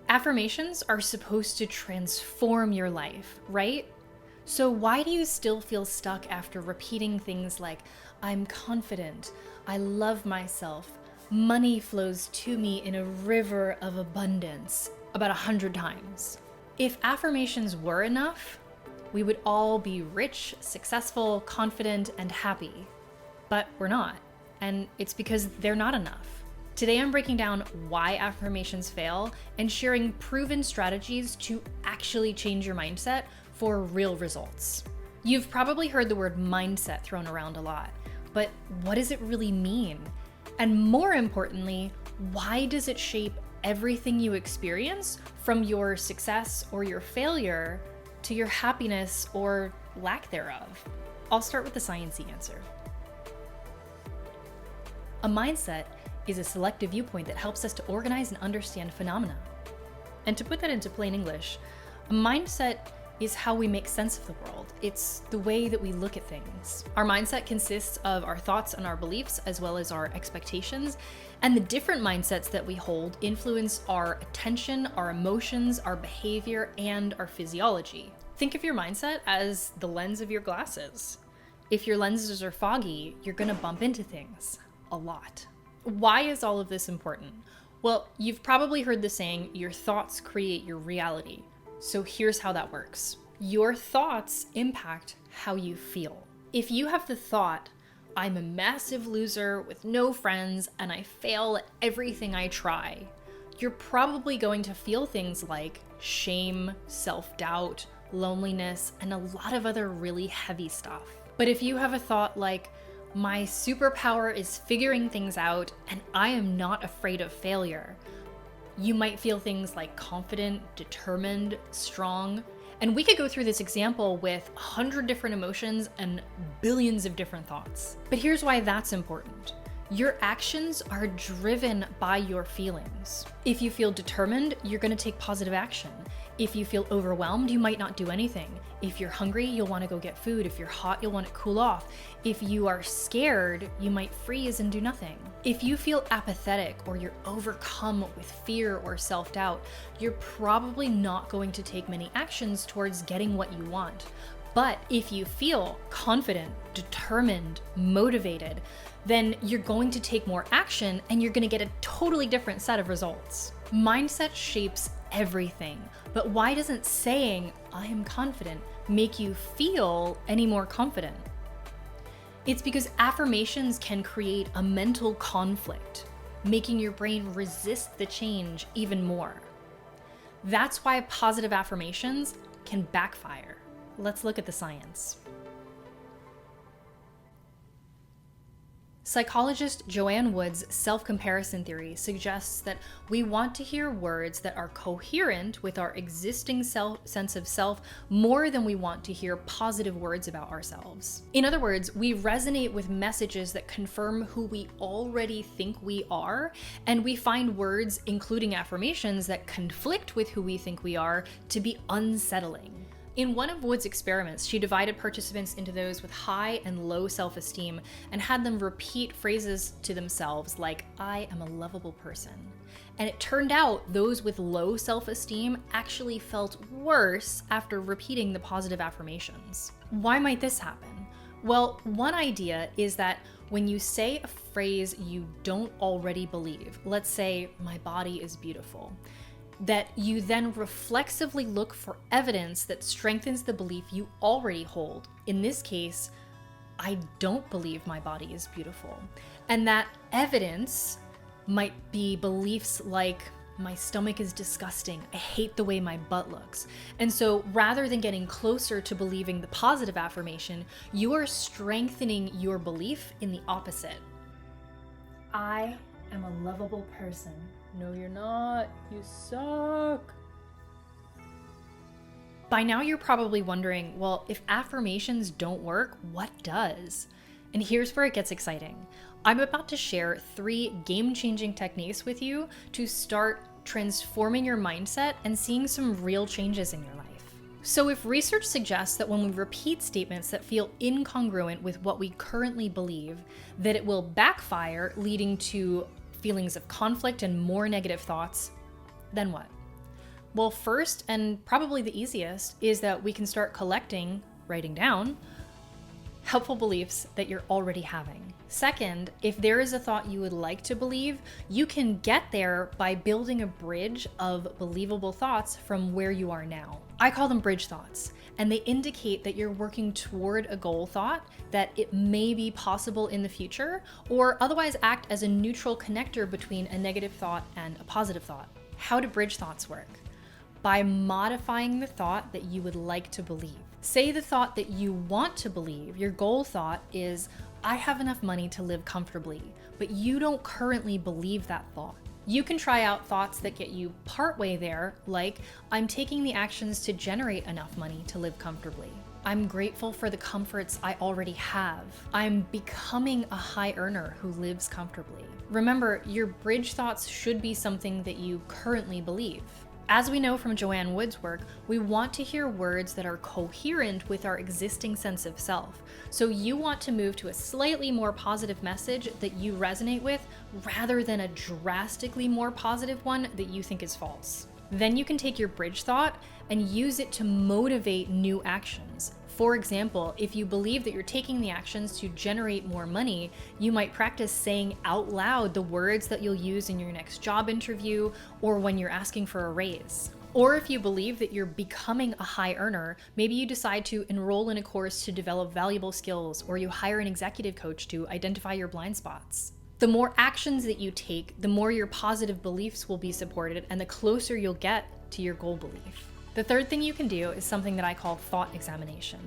Affirmations are supposed to transform your life, right? So why do you still feel stuck after repeating things like, I'm confident, I love myself, money flows to me in a river of abundance, about 100 times? If affirmations were enough, we would all be rich, successful, confident, and happy. But we're not, and it's because they're not enough. Today I'm breaking down why affirmations fail and sharing proven strategies to actually change your mindset for real results. You've probably heard the word mindset thrown around a lot, but what does it really mean? And more importantly, why does it shape everything you experience, from your success or your failure to your happiness or lack thereof? I'll start with the sciencey answer. A mindset is a selective viewpoint that helps us to organize and understand phenomena. And to put that into plain English, a mindset is how we make sense of the world. It's the way that we look at things. Our mindset consists of our thoughts and our beliefs, as well as our expectations. And the different mindsets that we hold influence our attention, our emotions, our behavior, and our physiology. Think of your mindset as the lens of your glasses. If your lenses are foggy, you're gonna bump into things a lot. Why is all of this important? Well, you've probably heard the saying, your thoughts create your reality. So here's how that works. Your thoughts impact how you feel. If you have the thought, I'm a massive loser with no friends and I fail at everything I try, you're probably going to feel things like shame, self-doubt, loneliness, and a lot of other really heavy stuff. But if you have a thought like, my superpower is figuring things out and I am not afraid of failure, you might feel things like confident, determined, strong. And we could go through this example with 100 different emotions and billions of different thoughts. But here's why that's important. Your actions are driven by your feelings. If you feel determined, you're going to take positive action. If you feel overwhelmed, you might not do anything. If you're hungry, you'll want to go get food. If you're hot, you'll want to cool off. If you are scared, you might freeze and do nothing. If you feel apathetic or you're overcome with fear or self-doubt, you're probably not going to take many actions towards getting what you want. But if you feel confident, determined, motivated, then you're going to take more action and you're going to get a totally different set of results. Mindset shapes everything, but why doesn't saying, I am confident, make you feel any more confident? It's because affirmations can create a mental conflict, making your brain resist the change even more. That's why positive affirmations can backfire. Let's look at the science. Psychologist Joanne Wood's self-comparison theory suggests that we want to hear words that are coherent with our existing sense of self more than we want to hear positive words about ourselves. In other words, we resonate with messages that confirm who we already think we are, and we find words, including affirmations, that conflict with who we think we are to be unsettling. In one of Wood's experiments, she divided participants into those with high and low self-esteem and had them repeat phrases to themselves like, I am a lovable person. And it turned out those with low self-esteem actually felt worse after repeating the positive affirmations. Why might this happen? Well, one idea is that when you say a phrase you don't already believe, let's say, my body is beautiful, that you then reflexively look for evidence that strengthens the belief you already hold. In this case, I don't believe my body is beautiful. And that evidence might be beliefs like, my stomach is disgusting, I hate the way my butt looks. And so rather than getting closer to believing the positive affirmation, you are strengthening your belief in the opposite. I am a lovable person. No, you're not. You suck. By now, you're probably wondering, well, if affirmations don't work, what does? And here's where it gets exciting. I'm about to share 3 game-changing techniques with you to start transforming your mindset and seeing some real changes in your life. So if research suggests that when we repeat statements that feel incongruent with what we currently believe, that it will backfire, leading to feelings of conflict and more negative thoughts, then what? Well, first, and probably the easiest, is that we can start collecting, writing down, helpful beliefs that you're already having. Second, if there is a thought you would like to believe, you can get there by building a bridge of believable thoughts from where you are now. I call them bridge thoughts, and they indicate that you're working toward a goal thought, that it may be possible in the future, or otherwise act as a neutral connector between a negative thought and a positive thought. How do bridge thoughts work? By modifying the thought that you would like to believe. Say the thought that you want to believe, your goal thought is, I have enough money to live comfortably, but you don't currently believe that thought. You can try out thoughts that get you partway there, like, I'm taking the actions to generate enough money to live comfortably. I'm grateful for the comforts I already have. I'm becoming a high earner who lives comfortably. Remember, your bridge thoughts should be something that you currently believe. As we know from Joanne Wood's work, we want to hear words that are coherent with our existing sense of self. So you want to move to a slightly more positive message that you resonate with rather than a drastically more positive one that you think is false. Then you can take your bridge thought and use it to motivate new actions. For example, if you believe that you're taking the actions to generate more money, you might practice saying out loud the words that you'll use in your next job interview or when you're asking for a raise. Or if you believe that you're becoming a high earner, maybe you decide to enroll in a course to develop valuable skills, or you hire an executive coach to identify your blind spots. The more actions that you take, the more your positive beliefs will be supported and the closer you'll get to your goal belief. The third thing you can do is something that I call thought examination.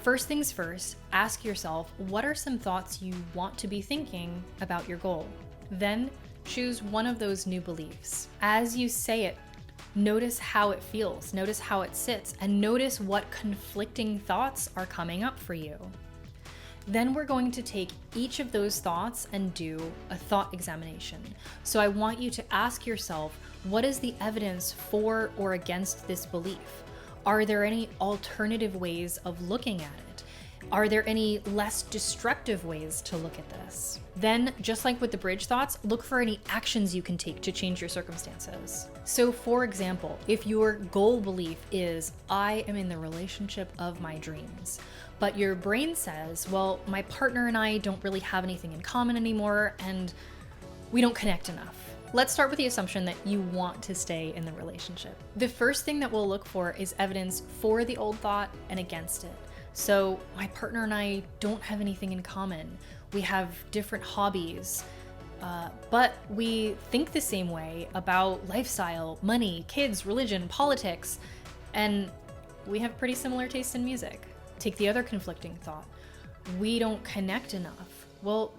First things first, ask yourself, what are some thoughts you want to be thinking about your goal? Then choose one of those new beliefs. As you say it, notice how it feels, notice how it sits, and notice what conflicting thoughts are coming up for you. Then we're going to take each of those thoughts and do a thought examination. So I want you to ask yourself, what is the evidence for or against this belief? Are there any alternative ways of looking at it? Are there any less destructive ways to look at this? Then, just like with the bridge thoughts, look for any actions you can take to change your circumstances. So for example, if your goal belief is, I am in the relationship of my dreams, but your brain says, well, my partner and I don't really have anything in common anymore, and we don't connect enough. Let's start with the assumption that you want to stay in the relationship. The first thing that we'll look for is evidence for the old thought and against it. So my partner and I don't have anything in common. We have different hobbies, but we think the same way about lifestyle, money, kids, religion, politics, and we have pretty similar tastes in music. Take the other conflicting thought. We don't connect enough. Well,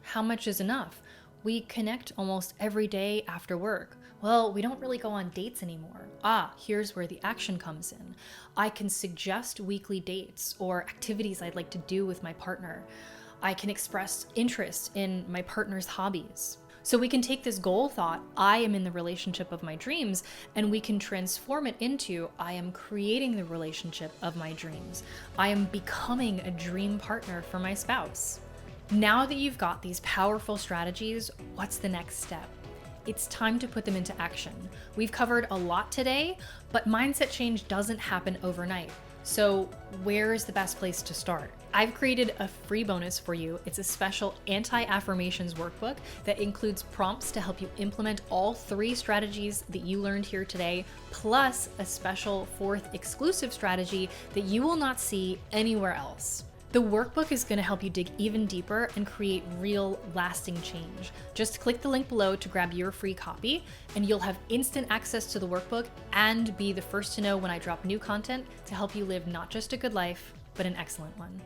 how much is enough? We connect almost every day after work. Well, we don't really go on dates anymore. Here's where the action comes in. I can suggest weekly dates or activities I'd like to do with my partner. I can express interest in my partner's hobbies. So we can take this goal thought, I am in the relationship of my dreams, and we can transform it into, I am creating the relationship of my dreams. I am becoming a dream partner for my spouse. Now that you've got these powerful strategies, what's the next step? It's time to put them into action. We've covered a lot today, but mindset change doesn't happen overnight. So where is the best place to start? I've created a free bonus for you. It's a special Anti-Affirmations Workbook that includes prompts to help you implement all 3 strategies that you learned here today, plus a special 4th exclusive strategy that you will not see anywhere else. The workbook is going to help you dig even deeper and create real, lasting change. Just click the link below to grab your free copy, and you'll have instant access to the workbook and be the first to know when I drop new content to help you live not just a good life, but an excellent one.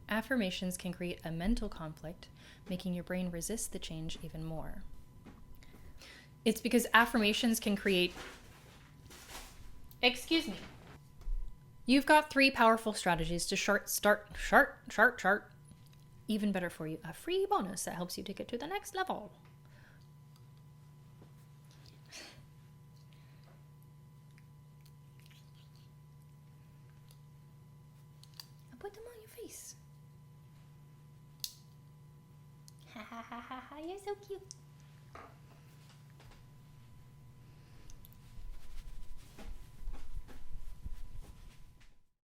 Affirmations can create a mental conflict, making your brain resist the change even more. It's because affirmations can create... Excuse me. You've got 3 powerful strategies to start. Even better for you, a free bonus that helps you take it to the next level. I'll put them on your face. Ha ha ha ha ha, you're so cute.